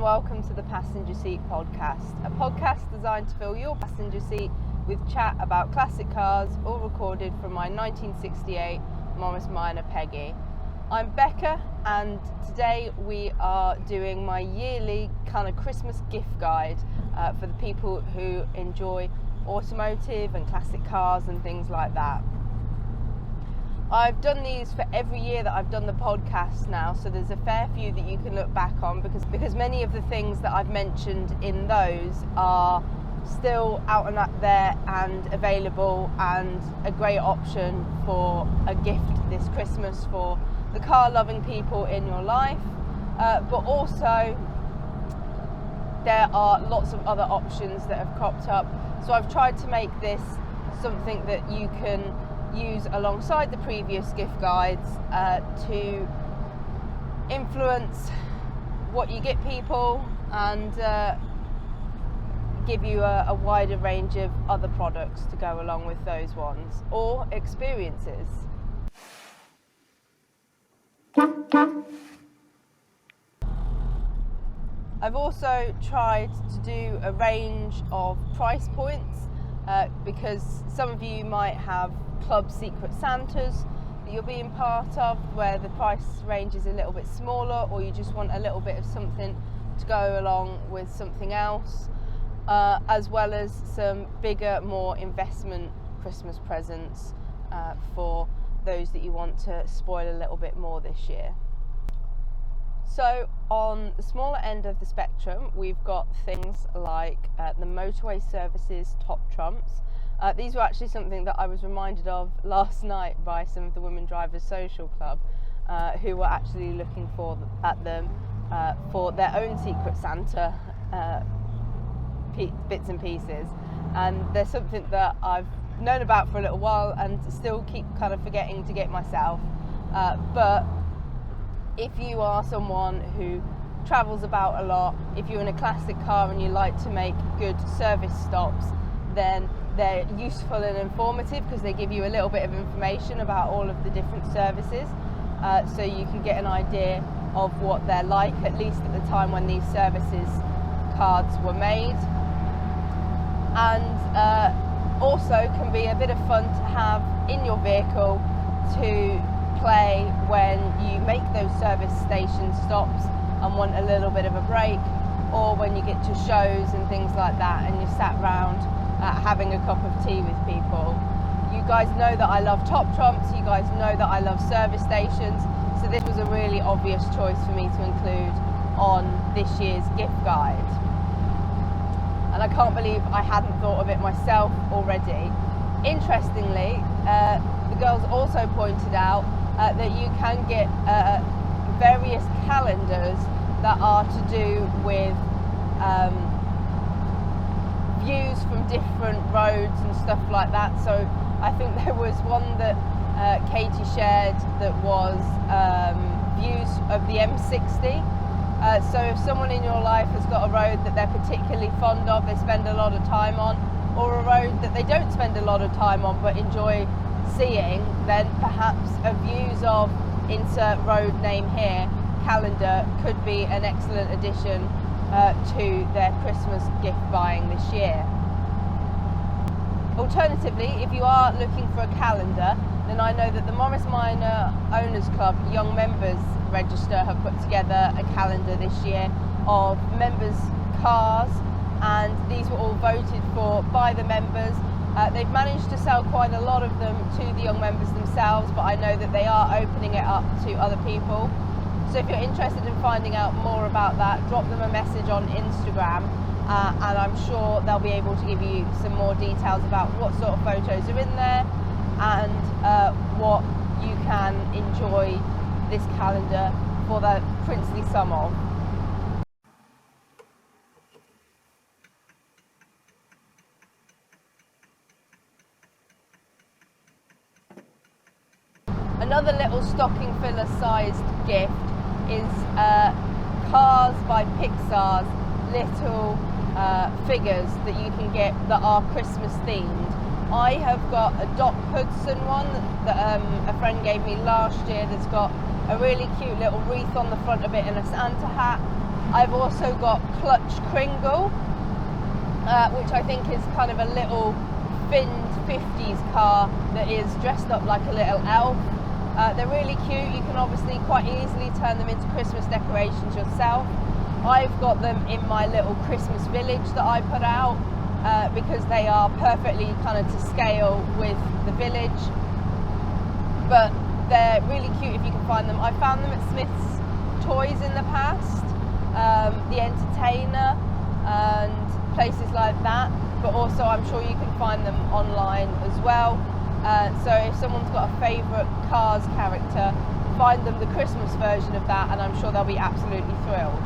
welcome to the Passenger Seat Podcast, a podcast designed to fill your passenger seat with chat about classic cars, all recorded from my 1968 Morris Minor Peggy. I'm Becca, and today we are doing my yearly kind of Christmas gift guide for the people who enjoy automotive and classic cars and things like that. I've done these for every year that I've done the podcast now, so there's a fair few that you can look back on because many of the things that I've mentioned in those are still out and up there and available, and a great option for a gift this Christmas for the car loving people in your life, but also there are lots of other options that have cropped up, so I've tried to make this something that you can use alongside the previous gift guides to influence what you get people and give you a wider range of other products to go along with those ones or experiences. I've also tried to do a range of price points because some of you might have Club Secret Santas that you're being part of, where the price range is a little bit smaller, or you just want a little bit of something to go along with something else, as well as some bigger, more investment Christmas presents for those that you want to spoil a little bit more this year. So on the smaller end of the spectrum, we've got things like the Motorway Services Top Trumps. These were actually something that I was reminded of last night by some of the Women Drivers Social Club, who were actually looking at them for their own Secret Santa bits and pieces. And there's something that I've known about for a little while and still keep kind of forgetting to get myself. But if you are someone who travels about a lot, if you're in a classic car and you like to make good service stops, then they're useful and informative because they give you a little bit of information about all of the different services, so you can get an idea of what they're like, at least at the time when these services cards were made. And also can be a bit of fun to have in your vehicle to play when you make those service station stops and want a little bit of a break, or when you get to shows and things like that and you're sat round having a cup of tea with people. You guys know that I love Top Trumps, you guys know that I love service stations, so this was a really obvious choice for me to include on this year's gift guide. And I can't believe I hadn't thought of it myself already. Interestingly, the girls also pointed out that you can get various calendars that are to do with views from different roads and stuff like that. So I think there was one that Katie shared that was views of the M60. So if someone in your life has got a road that they're particularly fond of, they spend a lot of time on, or a road that they don't spend a lot of time on but enjoy seeing, then perhaps a views of insert road name here calendar could be an excellent addition to their Christmas gift buying this year. Alternatively, if you are looking for a calendar, then I know that the Morris Minor Owners Club Young Members Register have put together a calendar this year of members' cars, and these were all voted for by the members. They've managed to sell quite a lot of them to the young members themselves, but I know that they are opening it up to other people. So if you're interested in finding out more about that, drop them a message on Instagram, and I'm sure they'll be able to give you some more details about what sort of photos are in there and what you can enjoy this calendar for the princely sum of. Another little stocking filler sized gift is Cars by Pixar's little figures that you can get that are Christmas themed. I have got a Doc Hudson one that a friend gave me last year that's got a really cute little wreath on the front of it and a Santa hat. I've also got Clutch Kringle, which I think is kind of a little finned 50s car that is dressed up like a little elf. They're really cute. You can obviously quite easily turn them into Christmas decorations yourself. I've got them in my little Christmas village that I put out because they are perfectly kind of to scale with the village. But they're really cute if you can find them. I found them at Smith's Toys in the past, the Entertainer and places like that. But also I'm sure you can find them online as well. So if someone's got a favourite Cars character, find them the Christmas version of that and I'm sure they'll be absolutely thrilled.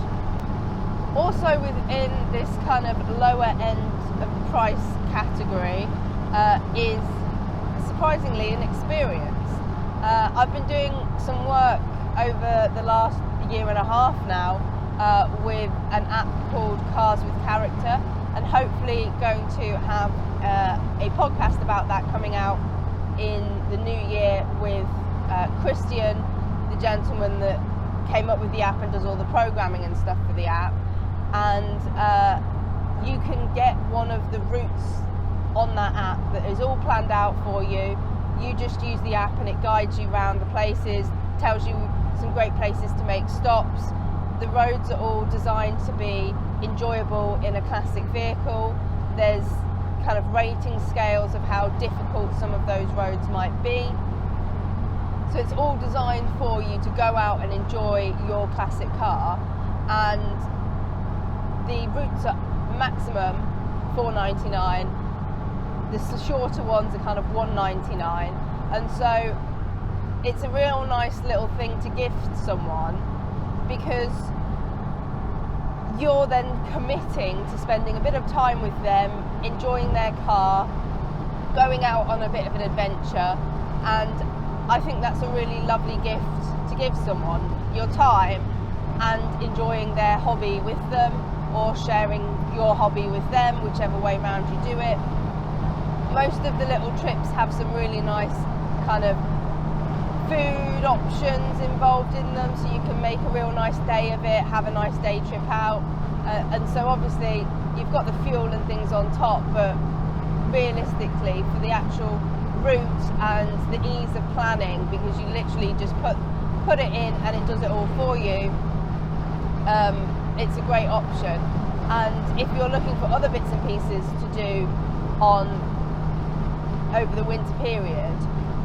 Also within this kind of lower end of price category is surprisingly an experience. I've been doing some work over the last year and a half now with an app called Cars with Character, and hopefully going to have a podcast about that coming out in the new year with Christian, the gentleman that came up with the app and does all the programming and stuff for the app. And you can get one of the routes on that app that is all planned out for you. You just use the app and it guides you around the places, tells you some great places to make stops. The roads are all designed to be enjoyable in a classic vehicle. There's kind of rating scales of how difficult some of those roads might be. So it's all designed for you to go out and enjoy your classic car, and the routes are maximum $4.99. The shorter ones are kind of $1.99, and so it's a real nice little thing to gift someone, because you're then committing to spending a bit of time with them, enjoying their car, going out on a bit of an adventure. And I think that's a really lovely gift to give someone, your time and enjoying their hobby with them, or sharing your hobby with them, whichever way round you do it. Most of the little trips have some really nice kind of food options involved in them, so you can make a real nice day of it, have a nice day trip out. And so obviously you've got the fuel and things on top, but realistically for the actual route and the ease of planning, because you literally just put it in and it does it all for you, it's a great option. And if you're looking for other bits and pieces to do over the winter period,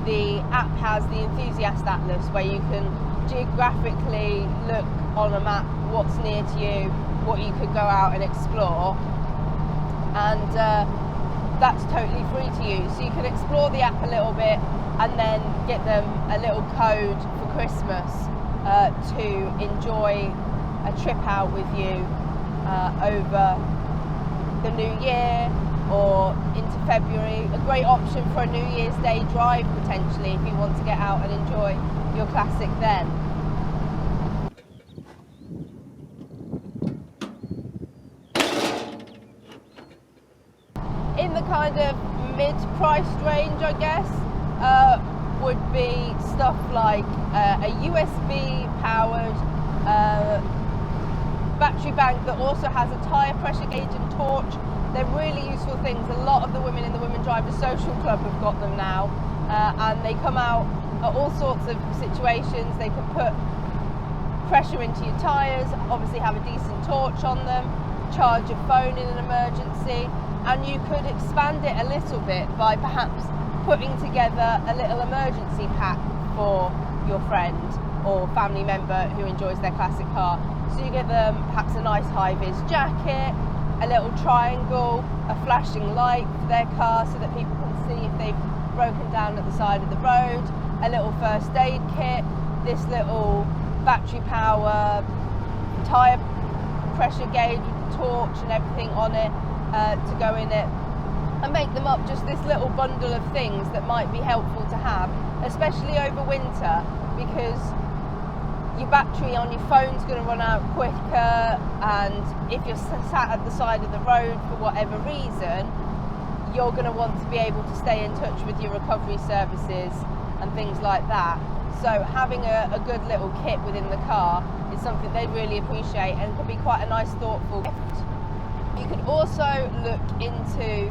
the app has the Enthusiast Atlas, where you can geographically look on a map what's near to you, what you could go out and explore, and that's totally free to use. So you can explore the app a little bit and then get them a little code for Christmas to enjoy a trip out with you over the new year or into February. A great option for a New Year's Day drive potentially, if you want to get out and enjoy your classic then. In the kind of mid-priced range, I guess, would be stuff like a USB powered battery bank that also has a tyre pressure gauge and torch. They're really useful things. A lot of the women in the Women Drivers Social Club have got them now, and they come out at all sorts of situations. They can put pressure into your tyres, obviously have a decent torch on them, charge your phone in an emergency, and you could expand it a little bit by perhaps putting together a little emergency pack for your friend or family member who enjoys their classic car. So you get them perhaps a nice high-vis jacket, a little triangle, a flashing light for their car so that people can see if they've broken down at the side of the road, a little first aid kit, this little battery power tyre pressure gauge with the torch and everything on it to go in it, and make them up just this little bundle of things that might be helpful to have, especially over winter, because your battery on your phone's going to run out quicker, and if you're sat at the side of the road for whatever reason, you're going to want to be able to stay in touch with your recovery services and things like that. So having a good little kit within the car is something they really appreciate and can be quite a nice thoughtful gift. You could also look into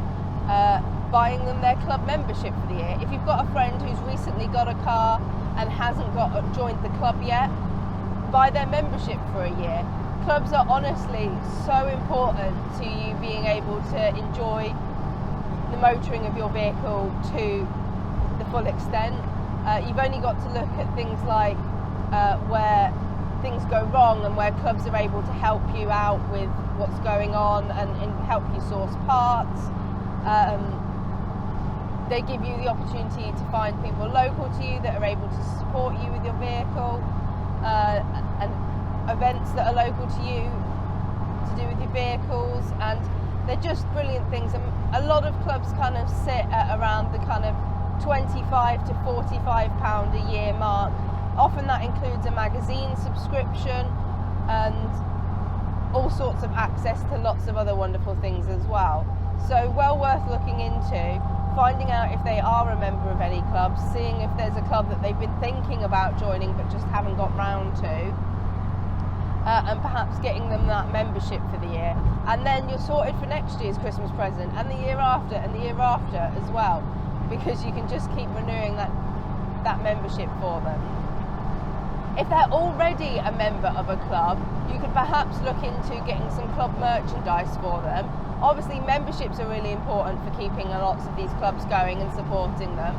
buying them their club membership for the year. If you've got a friend who's recently got a car and hasn't joined the club yet, buy their membership for a year. Clubs are honestly so important to you being able to enjoy the motoring of your vehicle to the full extent. You've only got to look at things like where things go wrong and where clubs are able to help you out with what's going on and help you source parts. They give you the opportunity to find people local to you that are able to support you with your vehicle, and events that are local to you to do with your vehicles, and they're just brilliant things. And a lot of clubs kind of sit at around the kind of £25 to £45 a year mark. Often that includes a magazine subscription and all sorts of access to lots of other wonderful things as well. So well worth looking into, finding out if they are a member of any clubs, seeing if there's a club that they've been thinking about joining but just haven't got round to, and perhaps getting them that membership for the year. And then you're sorted for next year's Christmas present and the year after and the year after as well, because you can just keep renewing that membership for them. If they're already a member of a club, you could perhaps look into getting some club merchandise for them. Obviously, memberships are really important for keeping lots of these clubs going and supporting them,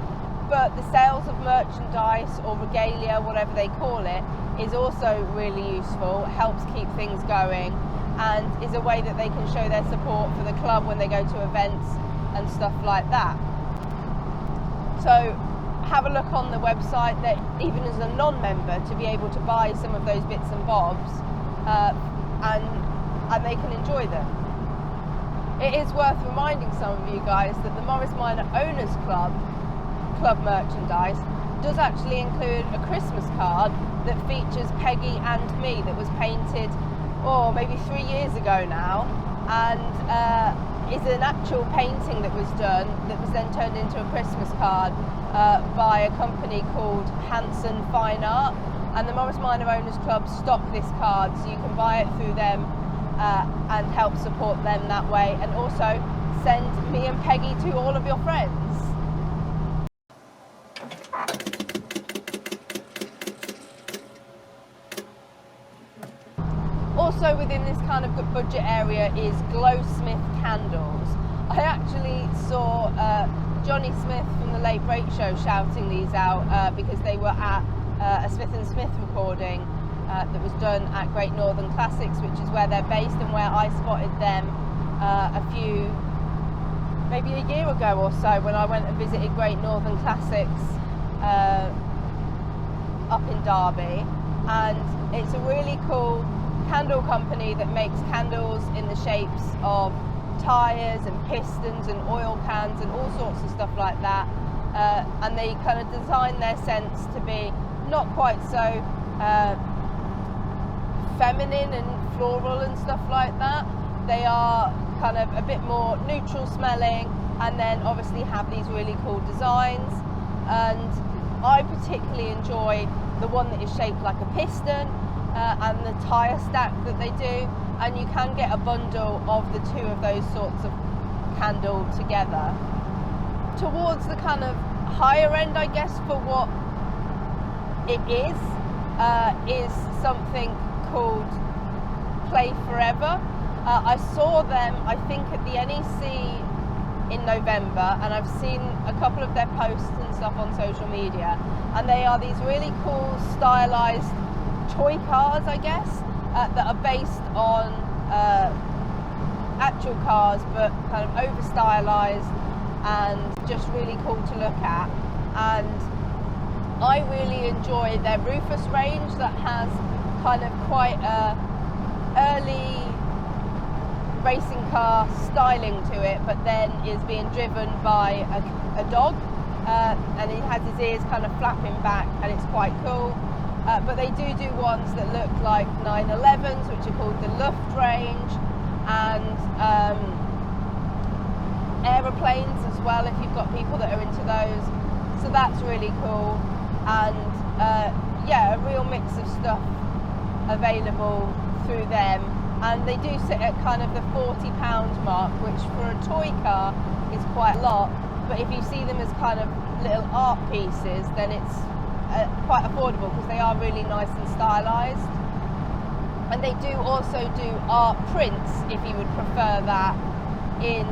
but the sales of merchandise or regalia, whatever they call it, is also really useful, helps keep things going, and is a way that they can show their support for the club when they go to events and stuff like that. So have a look on the website, that even as a non-member, to be able to buy some of those bits and bobs, and they can enjoy them. It is worth reminding some of you guys that the Morris Minor Owners Club merchandise does actually include a Christmas card that features Peggy and me, that was painted maybe 3 years ago now, and is an actual painting that was done that was then turned into a Christmas card by a company called Hanson Fine Art, and the Morris Minor Owners Club stock this card, so you can buy it through them and help support them that way, and also send me and Peggy to all of your friends. Also within this kind of good budget area is Glowsmith candles. I actually saw Johnny Smith from the Late Break Show shouting these out because they were at a Smith & Smith recording that was done at Great Northern Classics, which is where they're based and where I spotted them maybe a year ago or so, when I went and visited Great Northern Classics up in Derby. And it's a really cool candle company that makes candles in the shapes of tyres and pistons and oil cans and all sorts of stuff like that, and they kind of design their scents to be not quite so feminine and floral and stuff like that. They are kind of a bit more neutral smelling, and then obviously have these really cool designs. And I particularly enjoy the one that is shaped like a piston, and the tyre stack that they do, and you can get a bundle of the two of those sorts of candle together. Towards the kind of higher end, I guess, for what it is something called Play Forever. I saw them, I think, at the NEC in November, and I've seen a couple of their posts and stuff on social media, and they are these really cool stylized toy cars, I guess, that are based on actual cars, but kind of over stylized and just really cool to look at. And I really enjoy their Rufus range that has kind of quite a early racing car styling to it, but then is being driven by a dog, and he has his ears kind of flapping back, and it's quite cool. But they do ones that look like 911s, which are called the Luft range, and aeroplanes as well, if you've got people that are into those. So that's really cool. And yeah, a real mix of stuff available through them, and they do sit at kind of the £40 mark, which for a toy car is quite a lot, but if you see them as kind of little art pieces, then it's quite affordable because they are really nice and stylized. And they do also do art prints if you would prefer that in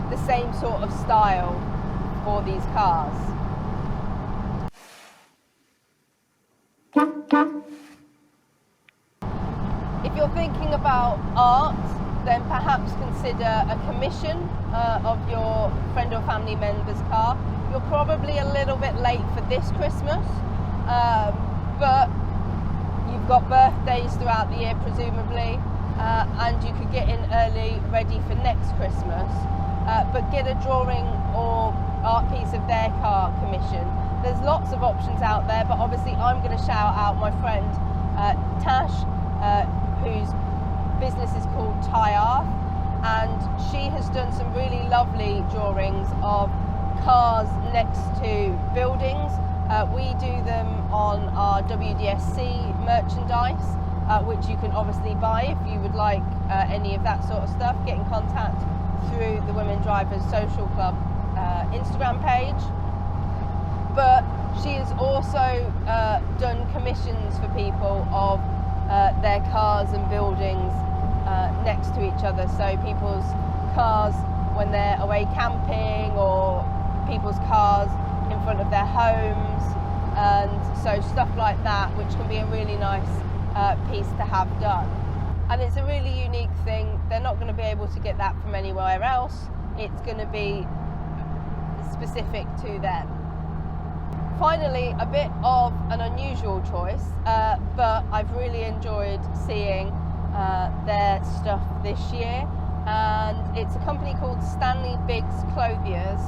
the same sort of style for these cars. If you're thinking about art, then perhaps consider a commission of your friend or family member's car. You're probably a little bit late for this Christmas, but you've got birthdays throughout the year presumably, and you could get in early ready for next Christmas, but get a drawing or art piece of their car commission. There's lots of options out there, but obviously I'm going to shout out my friend Tash, whose business is called Tie Art, and she has done some really lovely drawings of cars next to buildings. We do them on our WDSC merchandise, which you can obviously buy if you would like any of that sort of stuff. Get in contact through the Women Drivers Social Club Instagram page. But she has also done commissions for people of their cars and buildings next to each other. So people's cars when they're away camping, or people's cars in front of their homes, and so stuff like that, which can be a really nice piece to have done. And it's a really unique thing. They're not going to be able to get that from anywhere else. It's going to be specific to them. Finally, a bit of an unusual choice, but I've really enjoyed seeing their stuff this year, and it's a company called Stanley Biggs Clothiers,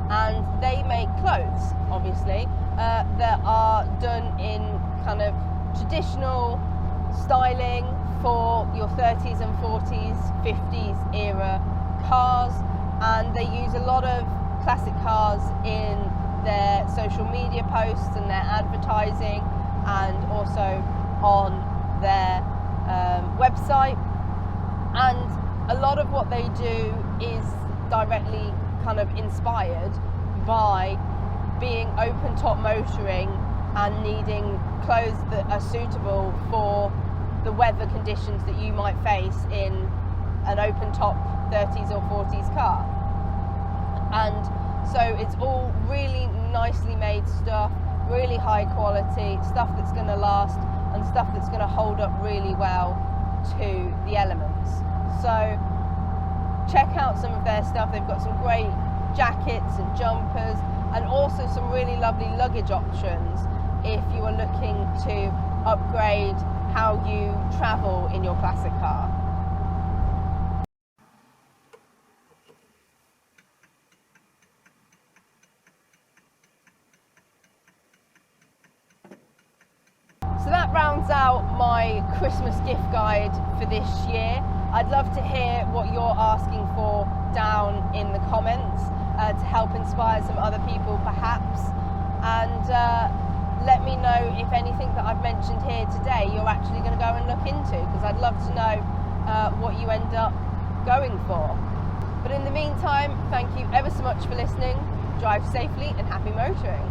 and they make clothes, obviously, that are done in kind of traditional styling for your 30s and 40s, 50s era cars, and they use a lot of classic cars in their social media posts and their advertising, and also on their website. And a lot of what they do is directly kind of inspired by being open top motoring and needing clothes that are suitable for the weather conditions that you might face in an open top 30s or 40s car. And so it's all really nicely made stuff, really high quality, stuff that's going to last, and stuff that's going to hold up really well to the elements. So check out some of their stuff. They've got some great jackets and jumpers, and also some really lovely luggage options if you are looking to upgrade how you travel in your classic car. So that rounds out my Christmas gift guide for this year. I'd love to hear what you're asking for down in the comments to help inspire some other people perhaps, and let me know if anything that I've mentioned here today you're actually going to go and look into, because I'd love to know what you end up going for. But in the meantime, thank you ever so much for listening. Drive safely and happy motoring.